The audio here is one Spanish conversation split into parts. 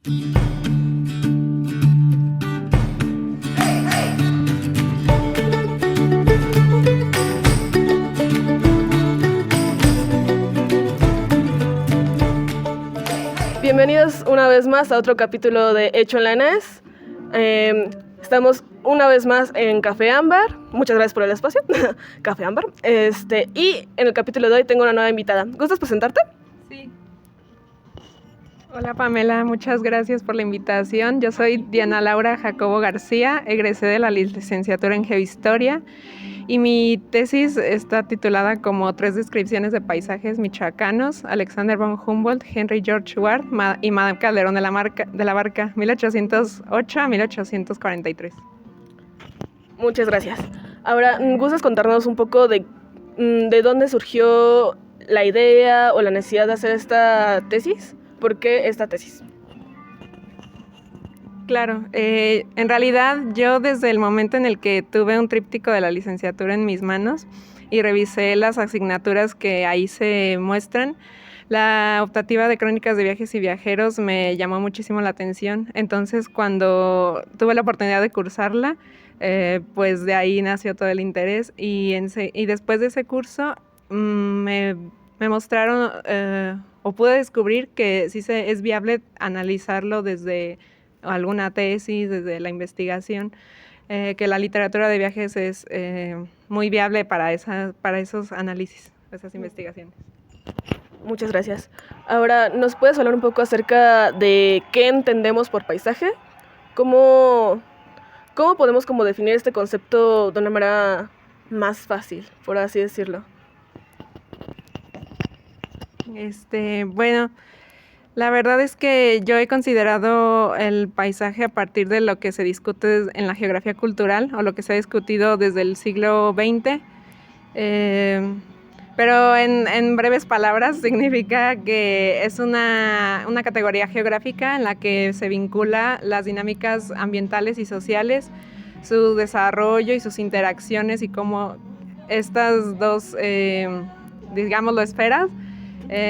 Bienvenidos una vez más a otro capítulo de Hecho en la ENES. Estamos una vez más en Café Ámbar. Muchas gracias por el espacio, Café Ámbar. Y en el capítulo de hoy tengo una nueva invitada. ¿Gustas presentarte? Sí. Hola Pamela, muchas gracias por la invitación. Yo soy Diana Laura Jacobo García, egresé de la licenciatura en Geohistoria y mi tesis está titulada como 3 descripciones de paisajes michoacanos, Alexander von Humboldt, Henry George Ward y Madame Calderón de la Barca, 1808 a 1843. Muchas gracias. Ahora, ¿gustas contarnos un poco de dónde surgió la idea o la necesidad de hacer esta tesis? ¿Por qué esta tesis? Claro, en realidad yo desde el momento en el que tuve un tríptico de la licenciatura en mis manos y revisé las asignaturas que ahí se muestran, la optativa de crónicas de viajes y viajeros me llamó muchísimo la atención. Entonces cuando tuve la oportunidad de cursarla, pues de ahí nació todo el interés y después de ese curso me mostraron o pude descubrir que sí es viable analizarlo desde alguna tesis, desde la investigación, que la literatura de viajes es muy viable para esos análisis, esas investigaciones. Muchas gracias. Ahora, ¿nos puedes hablar un poco acerca de qué entendemos por paisaje? ¿Cómo podemos como definir este concepto de una manera más fácil, por así decirlo? Bueno, la verdad es que yo he considerado el paisaje a partir de lo que se discute en la geografía cultural o lo que se ha discutido desde el siglo XX, pero en breves palabras significa que es una categoría geográfica en la que se vincula las dinámicas ambientales y sociales, su desarrollo y sus interacciones y cómo estas dos, digámoslo, esferas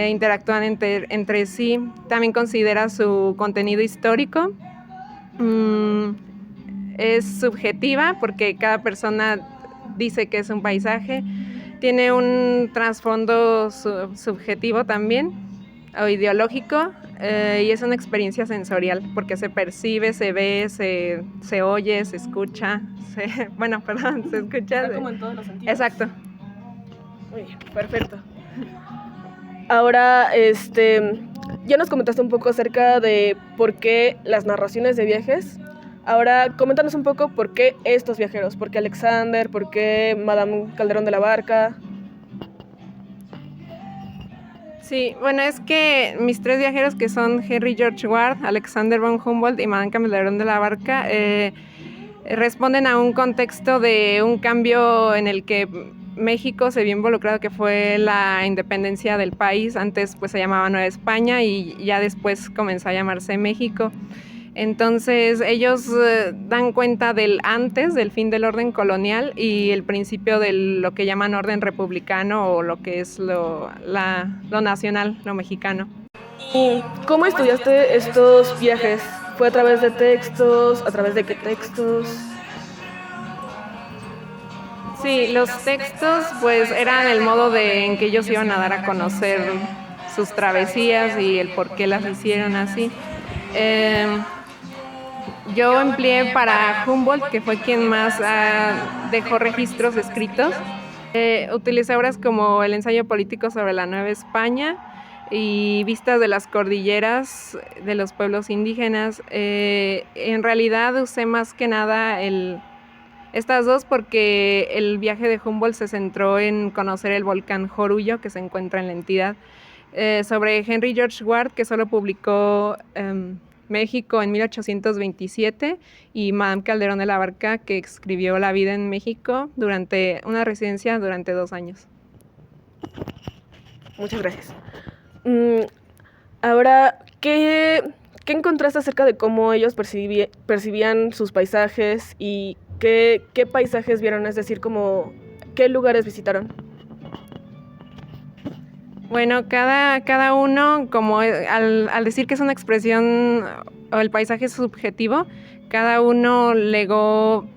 interactúan entre sí. También considera su contenido histórico. Es subjetiva porque cada persona dice que es un paisaje. Tiene un trasfondo subjetivo también, o ideológico, y es una experiencia sensorial porque se percibe, se ve, se oye, se escucha. Se escucha. Está como en todos los sentidos. Exacto. Muy bien, perfecto. Ahora, ya nos comentaste un poco acerca de por qué las narraciones de viajes. Ahora, coméntanos un poco por qué estos viajeros, por qué Alexander, por qué Madame Calderón de la Barca. Sí, bueno, es que mis 3 viajeros, que son Henry George Ward, Alexander von Humboldt y Madame Calderón de la Barca, responden a un contexto de un cambio en el que México se vio involucrado, que fue la independencia del país. Antes pues se llamaba Nueva España y ya después comenzó a llamarse México. Entonces ellos dan cuenta del antes, del fin del orden colonial y el principio de lo que llaman orden republicano o lo que es lo nacional, lo mexicano. ¿Y cómo estudiaste estos viajes? ¿Fue a través de textos? ¿A través de qué textos? Sí, los textos pues eran el modo en que ellos iban a dar a conocer sus travesías y el por qué las hicieron así. Yo empleé para Humboldt, que fue quien más dejó registros escritos. Utilicé obras como el ensayo político sobre la Nueva España y vistas de las cordilleras de los pueblos indígenas. En realidad usé más que nada estas dos porque el viaje de Humboldt se centró en conocer el volcán Jorullo, que se encuentra en la entidad. Sobre Henry George Ward, que solo publicó México en 1827, y Madame Calderón de la Barca, que escribió La vida en México durante una residencia durante 2 años. Muchas gracias. Ahora, ¿qué encontraste acerca de cómo ellos percibían sus paisajes y qué paisajes vieron? Es decir, como, ¿qué lugares visitaron? Bueno, cada uno, como al decir que es una expresión o el paisaje es subjetivo, cada uno legó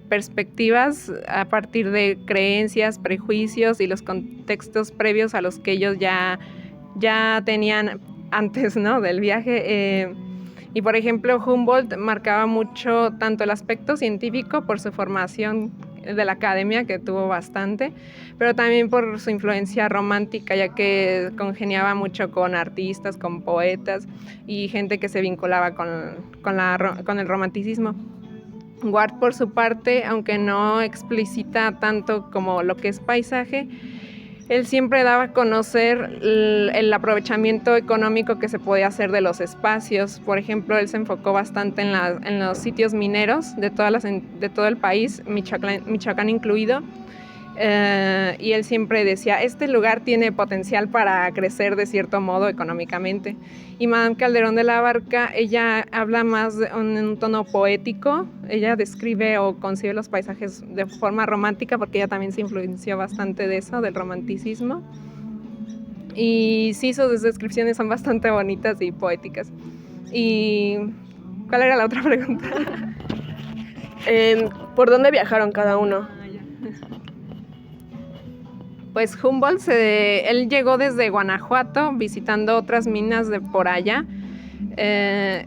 perspectivas a partir de creencias, prejuicios y los contextos previos a los que ellos ya tenían antes, ¿no?, del viaje. Y por ejemplo, Humboldt marcaba mucho tanto el aspecto científico por su formación de la academia, que tuvo bastante, pero también por su influencia romántica, ya que congeniaba mucho con artistas, con poetas y gente que se vinculaba con el romanticismo. Ward, por su parte, aunque no explicita tanto como lo que es paisaje, él siempre daba a conocer el aprovechamiento económico que se podía hacer de los espacios. Por ejemplo, él se enfocó bastante en los sitios mineros de todo el país, Michoacán incluido. Y él siempre decía, este lugar tiene potencial para crecer de cierto modo económicamente. Y Madame Calderón de la Barca, ella habla más en un tono poético, ella describe o concibe los paisajes de forma romántica, porque ella también se influenció bastante de eso, del romanticismo. Y sí, sus descripciones son bastante bonitas y poéticas. ¿Y cuál era la otra pregunta? ¿Por dónde viajaron cada uno? Pues Humboldt, él llegó desde Guanajuato visitando otras minas de por allá.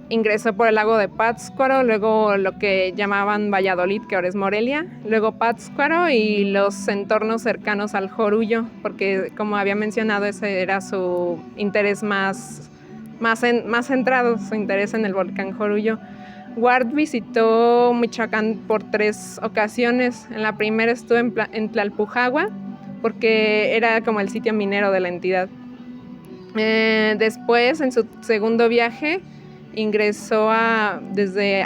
Ingresó por el lago de Pátzcuaro, luego lo que llamaban Valladolid, que ahora es Morelia, luego Pátzcuaro y los entornos cercanos al Jorullo, porque como había mencionado, ese era su interés más centrado, su interés en el volcán Jorullo. Ward visitó Michoacán por 3 ocasiones. En la primera estuvo en Tlalpujagua, porque era como el sitio minero de la entidad. Después, en su segundo viaje, ingresó desde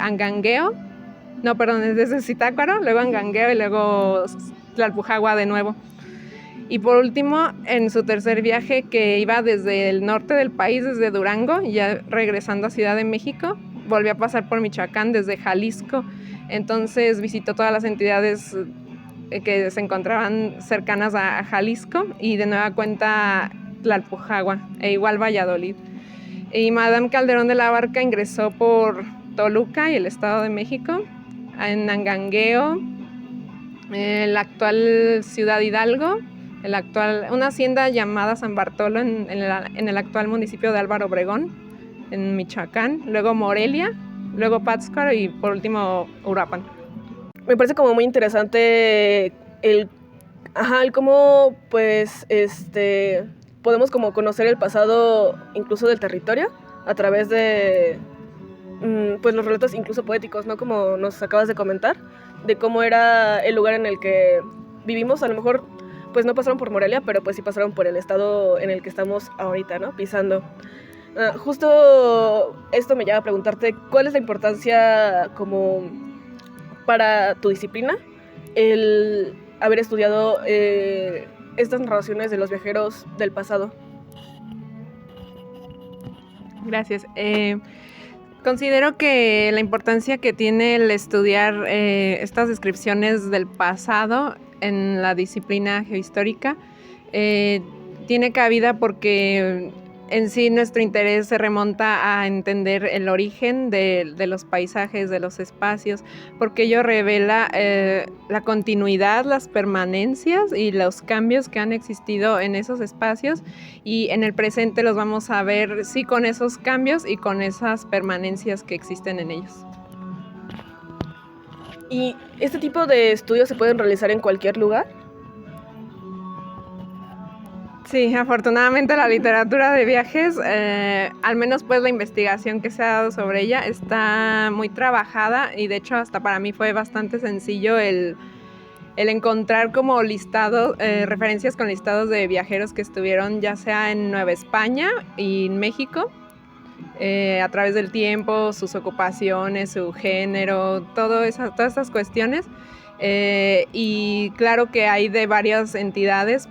Zitácuaro, luego Angangueo y luego Tlalpujagua de nuevo. Y por último, en su tercer viaje, que iba desde el norte del país, desde Durango, ya regresando a Ciudad de México, volvió a pasar por Michoacán desde Jalisco. Entonces visitó todas las entidades que se encontraban cercanas a Jalisco y de nueva cuenta Tlalpujagua e igual Valladolid. Y Madame Calderón de la Barca ingresó por Toluca y el Estado de México, en Angangueo, la actual Ciudad Hidalgo, una hacienda llamada San Bartolo en el actual municipio de Álvaro Obregón, en Michoacán, luego Morelia, luego Pátzcuaro y por último Uruapan. Me parece como muy interesante el cómo pues podemos como conocer el pasado incluso del territorio a través de pues los relatos incluso poéticos, ¿no? Como nos acabas de comentar, de cómo era el lugar en el que vivimos. A lo mejor pues no pasaron por Morelia, pero pues sí pasaron por el estado en el que estamos ahorita, ¿no? Pisando. Justo esto me lleva a preguntarte, ¿cuál es la importancia como para tu disciplina el haber estudiado estas narraciones de los viajeros del pasado? Gracias. Considero que la importancia que tiene el estudiar estas descripciones del pasado en la disciplina geohistórica tiene cabida porque en sí nuestro interés se remonta a entender el origen de los paisajes, de los espacios, porque ello revela la continuidad, las permanencias y los cambios que han existido en esos espacios, y en el presente los vamos a ver sí con esos cambios y con esas permanencias que existen en ellos. ¿Y este tipo de estudios se pueden realizar en cualquier lugar? Sí, afortunadamente la literatura de viajes, al menos pues la investigación que se ha dado sobre ella está muy trabajada, y de hecho hasta para mí fue bastante sencillo el encontrar como listados, referencias con listados de viajeros que estuvieron ya sea en Nueva España y en México, a través del tiempo, sus ocupaciones, su género, todas estas cuestiones, y claro que hay de varias entidades,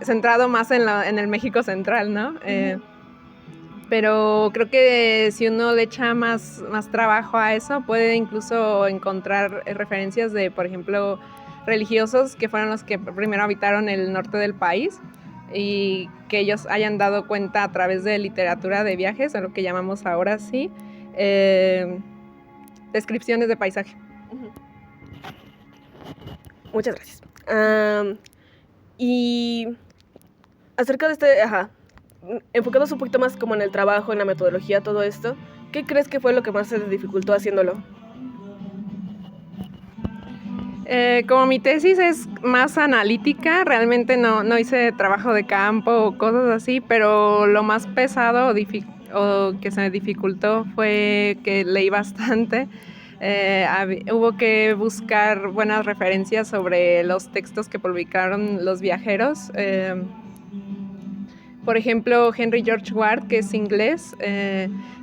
centrado más en el México central, ¿no? Pero creo que si uno le echa más trabajo a eso, puede incluso encontrar referencias de, por ejemplo, religiosos que fueron los que primero habitaron el norte del país, y que ellos hayan dado cuenta a través de literatura de viajes, a lo que llamamos ahora sí, descripciones de paisaje. Muchas gracias. Y acerca de enfocados un poquito más como en el trabajo, en la metodología, todo esto, ¿qué crees que fue lo que más se dificultó haciéndolo? Como mi tesis es más analítica, realmente no hice trabajo de campo o cosas así, pero lo más pesado o que se me dificultó fue que leí bastante. Hubo que buscar buenas referencias sobre los textos que publicaron los viajeros. Por ejemplo, Henry George Ward, que es inglés,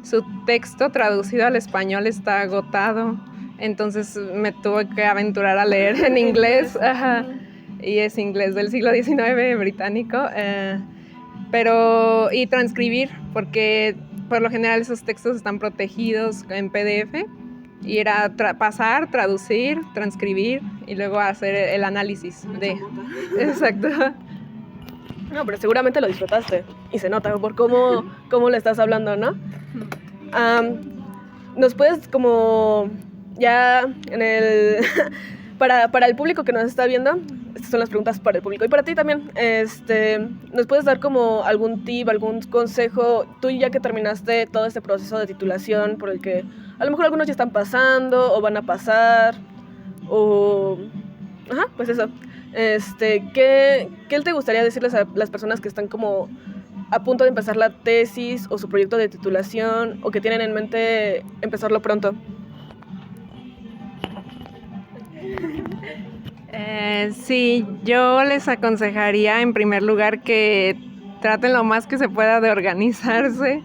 su texto traducido al español está agotado. Entonces me tuve que aventurar a leer en inglés, y es inglés del siglo XIX británico, y transcribir, porque por lo general esos textos están protegidos en PDF, y era pasar, traducir, transcribir y luego hacer el análisis de... Exacto. No, pero seguramente lo disfrutaste y se nota por cómo le estás hablando, ¿no? ¿Nos puedes como ya en el para el público que nos está viendo, estas son las preguntas para el público y para ti también, ¿nos puedes dar como algún tip, algún consejo, tú ya que terminaste todo este proceso de titulación por el que a lo mejor algunos ya están pasando o van a pasar o pues eso, ¿qué te gustaría decirles a las personas que están como a punto de empezar la tesis o su proyecto de titulación o que tienen en mente empezarlo pronto? Sí, yo les aconsejaría en primer lugar que traten lo más que se pueda de organizarse,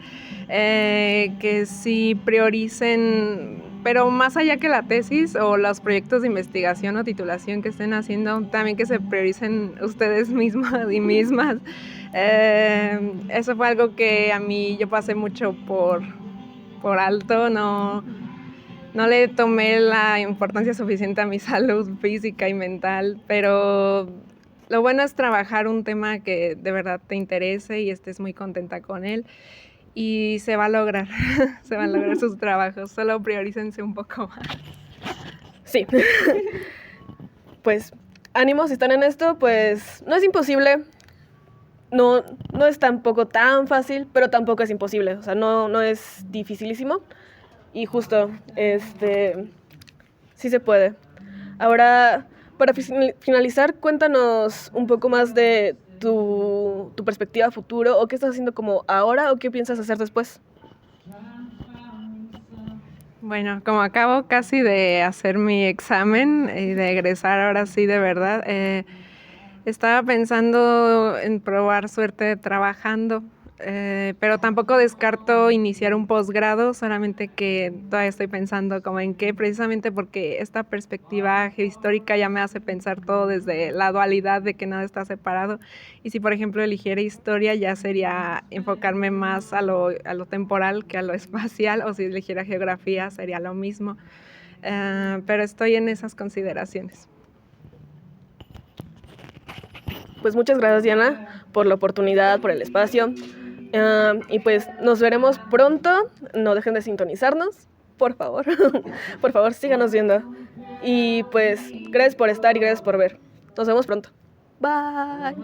que sí prioricen, pero más allá que la tesis o los proyectos de investigación o titulación que estén haciendo, también que se prioricen ustedes mismos y mismas. Eso fue algo que a mí yo pasé mucho por alto, no le tomé la importancia suficiente a mi salud física y mental, pero lo bueno es trabajar un tema que de verdad te interese y estés muy contenta con él y se va a lograr, se van a lograr sus trabajos, solo priorícense un poco más. Sí, pues ánimo si están en esto, pues no es imposible, no es tampoco tan fácil, pero tampoco es imposible, o sea, no es dificilísimo. Y justo, sí se puede. Ahora, para finalizar, cuéntanos un poco más de tu perspectiva futuro, o qué estás haciendo como ahora, o qué piensas hacer después. Bueno, como acabo casi de hacer mi examen y de egresar ahora sí de verdad, estaba pensando en probar suerte trabajando. Pero tampoco descarto iniciar un posgrado, solamente que todavía estoy pensando como en qué, precisamente porque esta perspectiva geohistórica ya me hace pensar todo desde la dualidad de que nada está separado, y si por ejemplo eligiera historia ya sería enfocarme más a lo temporal que a lo espacial, o si eligiera geografía sería lo mismo, pero estoy en esas consideraciones. Pues muchas gracias, Diana, por la oportunidad, por el espacio. Y pues nos veremos pronto. No dejen de sintonizarnos, por favor. Por favor, síganos viendo. Y pues gracias por estar y gracias por ver. Nos vemos pronto. Bye.